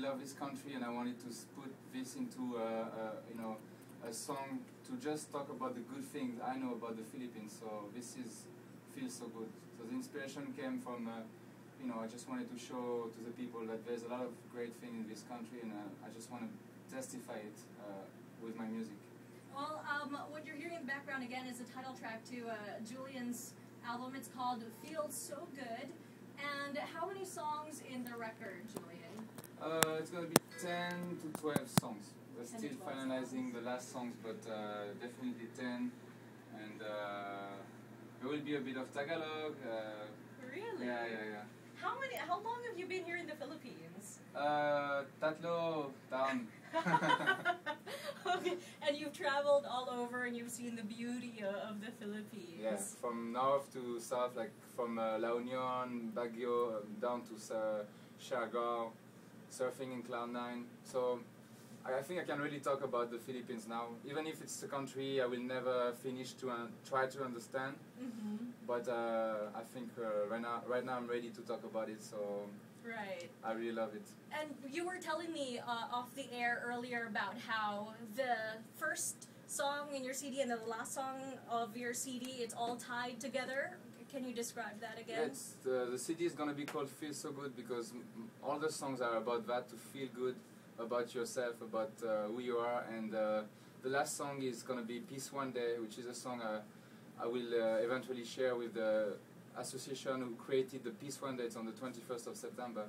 love this country, and I wanted to put this into a song to just talk about the good things I know about the Philippines. So this feels so good. So the inspiration came from I just wanted to show to the people that there's a lot of great things in this country, and I just want to testify it with my music. Well, what you're hearing in the background again is the title track to Julien's album. It's called Feels So Good. And how many songs in the record, Julien? It's going to be 10 to 12 songs. We're still finalizing the last songs, but definitely 10. And there will be a bit of Tagalog. Really? Yeah. How long have you been here in the Philippines? Tatlo taon. Okay, and you've traveled all over and you've seen the beauty of the Philippines. Yes, from north to south, like from La Union, Baguio, down to Siargao, surfing in Cloud9. So I think I can really talk about the Philippines now. Even if it's a country I will never finish to try to understand. Mm-hmm. But I think right now I'm ready to talk about it. So right. I really love it. And you were telling me off the air earlier about how the first song in your CD and the last song of your CD, it's all tied together. Can you describe that again? Yes, the CD is going to be called Feel So Good because all the songs are about that, to feel good about yourself, about who you are. And the last song is going to be Peace One Day, which is a song I will eventually share with the association who created the Peace One Day. It's on the 21st of September.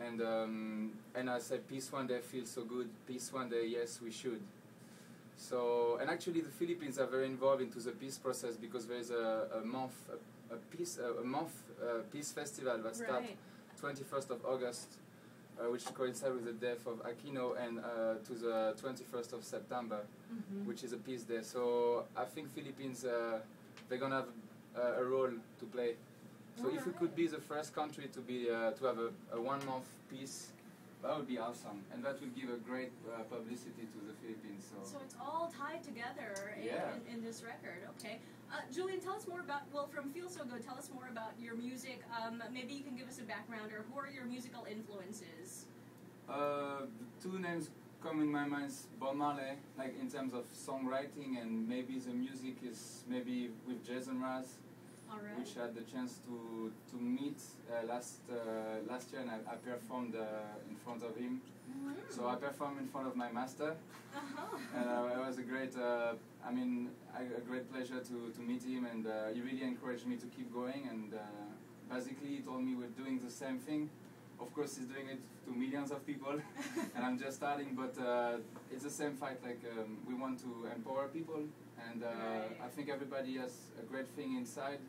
And I said, peace one day feels so good, peace one day, yes we should. So, and actually the Philippines are very involved into the peace process because there is a month peace festival that starts 21st of August, which coincides with the death of Aquino, and to the 21st of September, which is a peace day. So I think Philippines, they're gonna have a role to play. So if we could be the first country to be to have a 1 month peace, that would be awesome, and that would give a great publicity to the Philippines. So it's all tied together in this record. Okay, Julien, tell us more about, well, from Feel So Good, tell us more about your music. Maybe you can give us a background, or who are your musical influences? The two names come in my mind, Bob Marley, like in terms of songwriting, and maybe the music is maybe with Jason Mraz, which I had the chance to meet last year, and I performed in front of him. So I performed in front of my master, and it was a great, a great pleasure to meet him, and he really encouraged me to keep going, and basically he told me we're doing the same thing. Of course, he's doing it to millions of people, and I'm just starting, but it's the same fight. Like we want to empower people, and I think everybody has a great thing inside.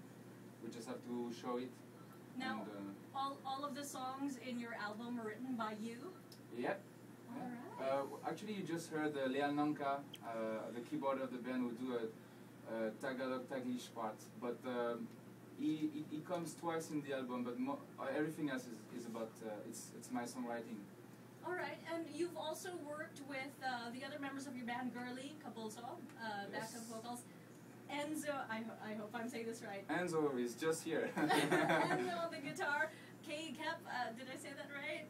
We just have to show it. Now, and, all of the songs in your album were written by you? Yep. Actually, you just heard Leal Nangka, the keyboard of the band, who do a Tagalog Taglish part, but he comes twice in the album, but everything else is about, it's my songwriting. Alright, and you've also worked with the other members of your band, Girly, Capulso, backup vocals. Enzo, I hope I'm saying this right. Enzo is just here. Enzo on the guitar. Kay Kep, did I say that right?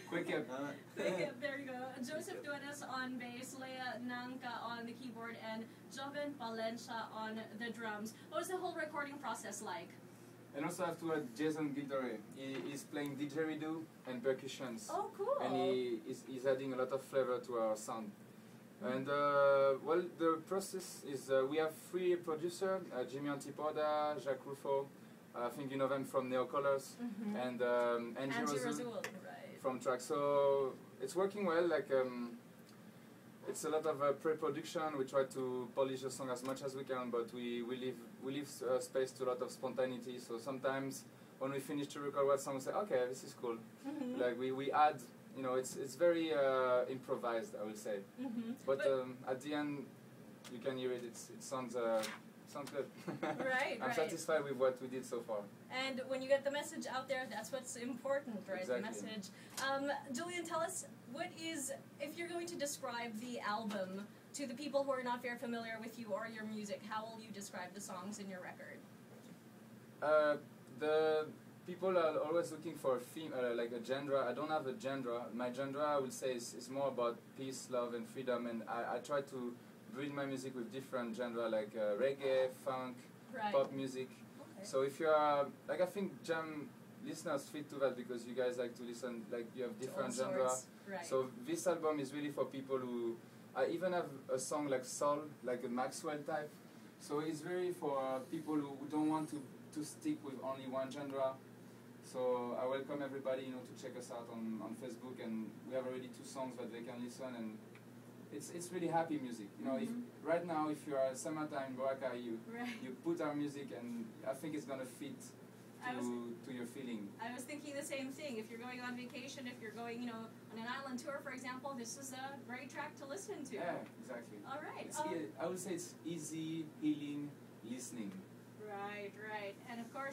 Quick Kep. There you go. Joseph Duenas on bass, Leia Nangka on the keyboard, and Joven Valencia on the drums. What was the whole recording process like? And also I have to add Jason Gildore. He's playing didgeridoo and percussions. Oh, cool. And he's adding a lot of flavor to our sound. And well, the process is we have 3 producers, Jam88.3, Jacques Ruffo, I think you know them from Neocolors, and Angie Razul from Track. So it's working well. Like it's a lot of pre-production. We try to polish the song as much as we can, but we leave space to a lot of spontaneity. So sometimes when we finish to record one song, we say, okay, this is cool. Like we add. You know, it's very improvised, I would say. But at the end, you can hear it. It sounds good. Right. I'm satisfied with what we did so far. And when you get the message out there, that's what's important, right? Exactly. The message. Julien, tell us, what is, if you're going to describe the album to the people who are not very familiar with you or your music, how will you describe the songs in your record? The people are always looking for a theme, like a genre. I don't have a genre. My genre, I would say, is more about peace, love, and freedom. And I try to build my music with different genre, like reggae, funk, pop music. Okay. So if you are, like, I think Jam listeners fit to that because you guys like to listen, like you have different genre. Right. So this album is really for people who, I even have a song like Soul, like a Maxwell type. So it's really for people who don't want to stick with only one genre. So I welcome everybody, to check us out on Facebook, and we have already 2 songs that they can listen, and it's really happy music. If right now, if you are summertime in Boaca, you put our music, and I think it's gonna fit to your feeling. I was thinking the same thing. If you're going on vacation, if you're going, on an island tour, for example, this is a great track to listen to. Yeah, exactly. All right. I would say it's easy, healing listening. Right. And of course,